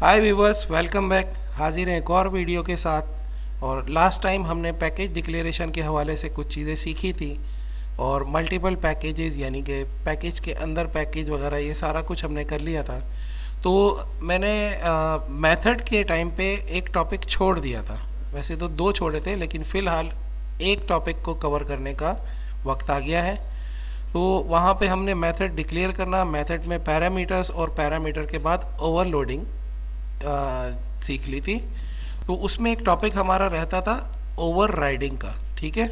हाय viewers, welcome back. हाजिर हैं एक और वीडियो के साथ। और लास्ट टाइम हमने पैकेज डिक्लेरेशन के हवाले से कुछ चीज़ें सीखी थी और मल्टीपल पैकेजेस यानी कि पैकेज के अंदर पैकेज वगैरह ये सारा कुछ हमने कर लिया था। तो मैंने मेथड के टाइम पे एक टॉपिक छोड़ दिया था। वैसे तो दो छोड़े थे, लेकिन फ़िलहाल एक टॉपिक को कवर करने का वक्त आ गया है। तो वहाँ पे हमने मेथड डिक्लेयर करना, मेथड में पैरामीटर्स और पैरामीटर के बाद ओवरलोडिंग सीख ली थी। तो उसमें एक टॉपिक हमारा रहता था ओवरराइडिंग का। ठीक है,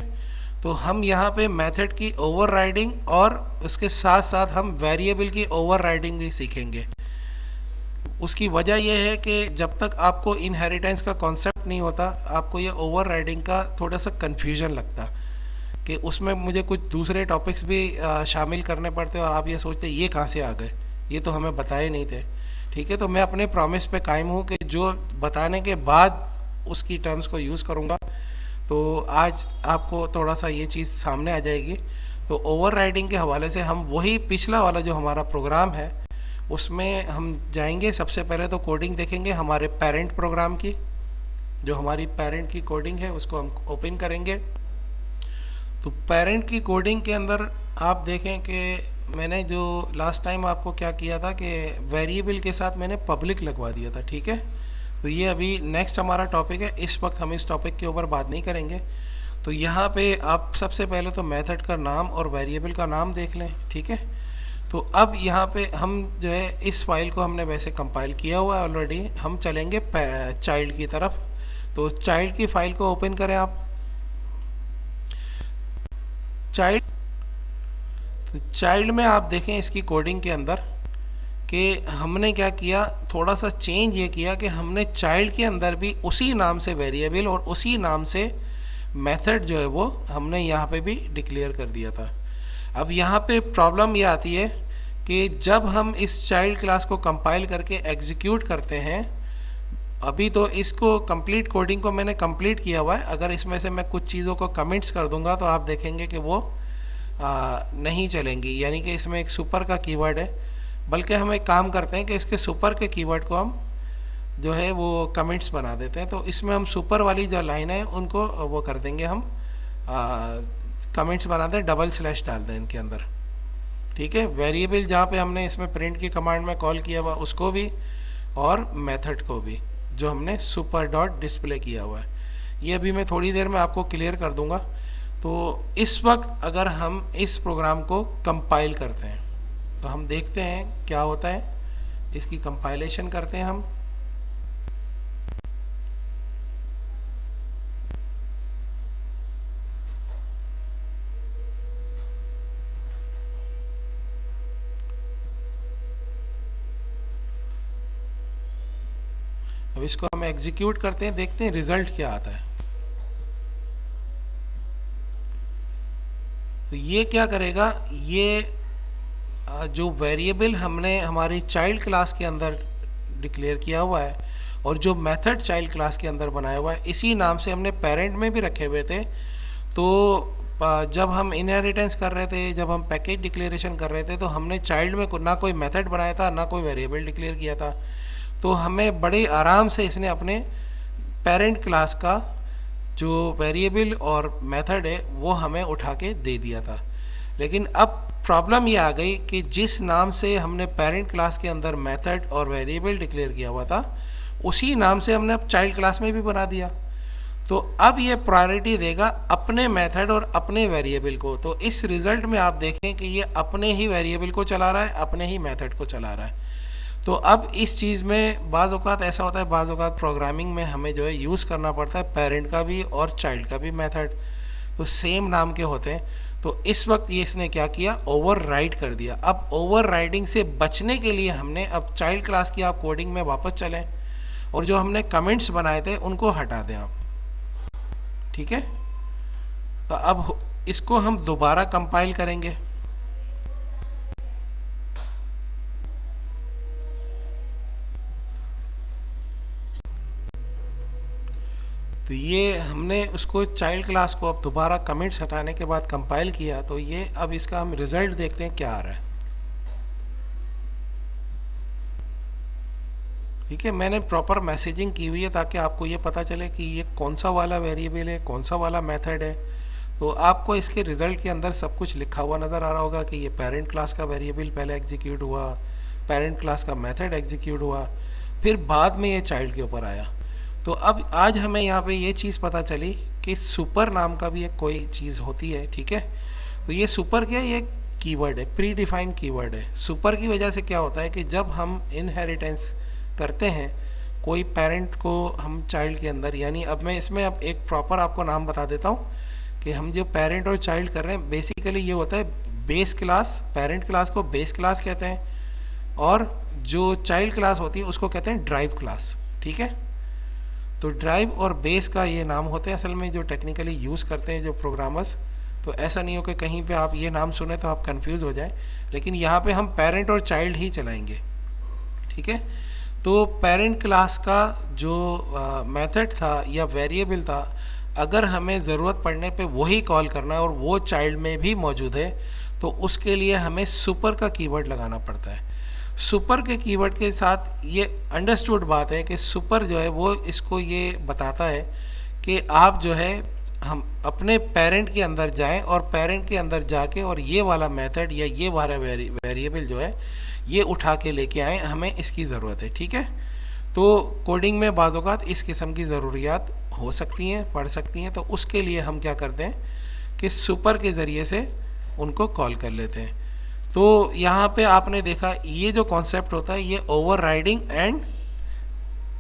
तो हम यहाँ पे मेथड की ओवरराइडिंग और उसके साथ साथ हम वेरिएबल की ओवरराइडिंग भी सीखेंगे। उसकी वजह यह है कि जब तक आपको इनहेरिटेंस का कॉन्सेप्ट नहीं होता, आपको ये ओवरराइडिंग का थोड़ा सा कन्फ्यूजन लगता कि उसमें मुझे कुछ दूसरे टॉपिक्स भी शामिल करने पड़ते और आप ये सोचते ये कहाँ से आ गए, ये तो हमें बताए नहीं थे। ठीक है, तो मैं अपने प्रॉमिस पे कायम हूँ कि जो बताने के बाद उसकी टर्म्स को यूज़ करूँगा। तो आज आपको थोड़ा सा ये चीज़ सामने आ जाएगी। तो ओवरराइडिंग के हवाले से हम वही पिछला वाला जो हमारा प्रोग्राम है उसमें हम जाएंगे। सबसे पहले तो कोडिंग देखेंगे हमारे पेरेंट प्रोग्राम की। जो हमारी पेरेंट की कोडिंग है उसको हम ओपन करेंगे। तो पेरेंट की कोडिंग के अंदर आप देखें कि मैंने जो लास्ट टाइम आपको क्या किया था कि वेरिएबल के साथ मैंने पब्लिक लगवा दिया था। ठीक है, तो ये अभी नेक्स्ट हमारा टॉपिक है। इस वक्त हम इस टॉपिक के ऊपर बात नहीं करेंगे। तो यहाँ पे आप सबसे पहले तो मेथड का नाम और वेरिएबल का नाम देख लें। ठीक है, तो अब यहाँ पे हम जो है इस फाइल को हमने वैसे कंपाइल किया हुआ है ऑलरेडी। हम चलेंगे चाइल्ड की तरफ। तो चाइल्ड की फाइल को ओपन करें आप। चाइल्ड, तो चाइल्ड में आप देखें इसकी कोडिंग के अंदर कि हमने क्या किया, थोड़ा सा चेंज ये किया कि हमने चाइल्ड के अंदर भी उसी नाम से वेरिएबल और उसी नाम से मेथड जो है वो हमने यहाँ पे भी डिक्लेयर कर दिया था। अब यहाँ पे प्रॉब्लम ये आती है कि जब हम इस चाइल्ड क्लास को कंपाइल करके एग्जीक्यूट करते हैं, अभी तो इसको कंप्लीट कोडिंग को मैंने कंप्लीट किया हुआ है। अगर इसमें से मैं कुछ चीज़ों को कमेंट्स कर दूंगा तो आप देखेंगे कि वो नहीं चलेंगी, यानी कि इसमें एक सुपर का कीवर्ड है। बल्कि हम एक काम करते हैं कि इसके सुपर के कीवर्ड को हम जो है वो कमेंट्स बना देते हैं। तो इसमें हम सुपर वाली जो लाइन है उनको वो कर देंगे, हम कमेंट्स बना दें, डबल स्लैश डाल दें इनके अंदर। ठीक है, वेरिएबल जहाँ पे हमने इसमें प्रिंट की कमांड में कॉल किया हुआ उसको भी और मेथड को भी, जो हमने सुपर डॉट डिस्प्ले किया हुआ है। ये अभी मैं थोड़ी देर में आपको क्लियर कर दूंगा। तो इस वक्त अगर हम इस प्रोग्राम को कंपाइल करते हैं तो हम देखते हैं क्या होता है। इसकी कंपाइलेशन करते हैं हम। अब इसको हम एग्जीक्यूट करते हैं, देखते हैं रिजल्ट क्या आता है। तो ये क्या करेगा, ये जो वेरिएबल हमने हमारी चाइल्ड क्लास के अंदर डिक्लेयर किया हुआ है और जो मेथड चाइल्ड क्लास के अंदर बनाया हुआ है, इसी नाम से हमने पेरेंट में भी रखे हुए थे। तो जब हम इनहेरिटेंस कर रहे थे, जब हम पैकेज डिक्लेरेशन कर रहे थे, तो हमने चाइल्ड में ना कोई मेथड बनाया था, ना कोई वेरिएबल डिक्लेयर किया था। तो हमें बड़े आराम से इसने अपने पेरेंट क्लास का जो वेरिएबल और मेथड है वो हमें उठा के दे दिया था। लेकिन अब प्रॉब्लम ये आ गई कि जिस नाम से हमने पेरेंट क्लास के अंदर मेथड और वेरिएबल डिक्लेयर किया हुआ था, उसी नाम से हमने अब चाइल्ड क्लास में भी बना दिया। तो अब ये प्रायोरिटी देगा अपने मेथड और अपने वेरिएबल को। तो इस रिजल्ट में आप देखें कि ये अपने ही वेरिएबल को चला रहा है, अपने ही मेथड को चला रहा है। तो अब इस चीज़ में बाज़ औक़ात ऐसा होता है, बाज़ औक़ात प्रोग्रामिंग में हमें जो है यूज़ करना पड़ता है पेरेंट का भी और चाइल्ड का भी मेथड, तो सेम नाम के होते हैं। तो इस वक्त ये इसने क्या किया, ओवरराइड कर दिया। अब ओवरराइडिंग से बचने के लिए हमने अब चाइल्ड क्लास की आप कोडिंग में वापस चलें और जो हमने कमेंट्स बनाए थे उनको हटा दें आप। ठीक है, तो अब इसको हम दोबारा कंपाइल करेंगे। तो ये हमने उसको चाइल्ड क्लास को अब दोबारा कमेंट्स हटाने के बाद कंपाइल किया। तो ये अब इसका हम रिजल्ट देखते हैं क्या आ रहा है। ठीक है, मैंने प्रॉपर मैसेजिंग की हुई है ताकि आपको ये पता चले कि ये कौन सा वाला वेरिएबल है, कौन सा वाला मेथड है। तो आपको इसके रिजल्ट के अंदर सब कुछ लिखा हुआ नज़र आ रहा होगा कि ये पेरेंट क्लास का वेरिएबल पहले एग्जीक्यूट हुआ, पेरेंट क्लास का मेथड एग्जीक्यूट हुआ, फिर बाद में ये चाइल्ड के ऊपर आया। तो अब आज हमें यहाँ पे ये चीज़ पता चली कि सुपर नाम का भी एक कोई चीज़ होती है। ठीक है, तो ये सुपर क्या है, ये कीवर्ड है, प्री डिफाइंड कीवर्ड है। सुपर की वजह से क्या होता है कि जब हम इनहेरिटेंस करते हैं कोई पेरेंट को हम चाइल्ड के अंदर, यानी अब मैं इसमें अब एक प्रॉपर आपको नाम बता देता हूँ कि हम जो पेरेंट और चाइल्ड कर रहे हैं बेसिकली ये होता है बेस क्लास। पेरेंट क्लास को बेस क्लास कहते हैं और जो चाइल्ड क्लास होती है उसको कहते हैं ड्राइव क्लास। ठीक है, तो ड्राइव और बेस का ये नाम होते हैं असल में जो टेक्निकली यूज़ करते हैं जो प्रोग्रामर्स। तो ऐसा नहीं हो कि कहीं पे आप ये नाम सुने तो आप कंफ्यूज हो जाएं, लेकिन यहाँ पे हम पेरेंट और चाइल्ड ही चलाएंगे। ठीक है, तो पेरेंट क्लास का जो मेथड था या वेरिएबल था, अगर हमें ज़रूरत पड़ने पे वही कॉल करना है और वो चाइल्ड में भी मौजूद है तो उसके लिए हमें सुपर का कीवर्ड लगाना पड़ता है। सुपर के कीवर्ड के साथ ये अंडरस्टूड बात है कि सुपर जो है वो इसको ये बताता है कि आप जो है हम अपने पेरेंट के अंदर जाएं और पेरेंट के अंदर जाके और ये वाला मेथड या ये वाला वेरिएबल जो है ये उठा के लेके आएँ, हमें इसकी ज़रूरत है। ठीक है, तो कोडिंग में बाज़ औक़ात इस किस्म की ज़रूरियात हो सकती हैं, पड़ सकती हैं, तो उसके लिए हम क्या करते हैं कि सुपर के ज़रिए से उनको कॉल कर लेते हैं। तो यहाँ पे आपने देखा ये जो कॉन्सेप्ट होता है ये overriding and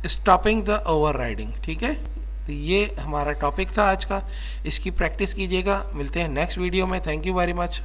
stopping the overriding. ठीक है, तो ये हमारा टॉपिक था आज का, इसकी प्रैक्टिस कीजिएगा। मिलते हैं नेक्स्ट वीडियो में। Thank you very much.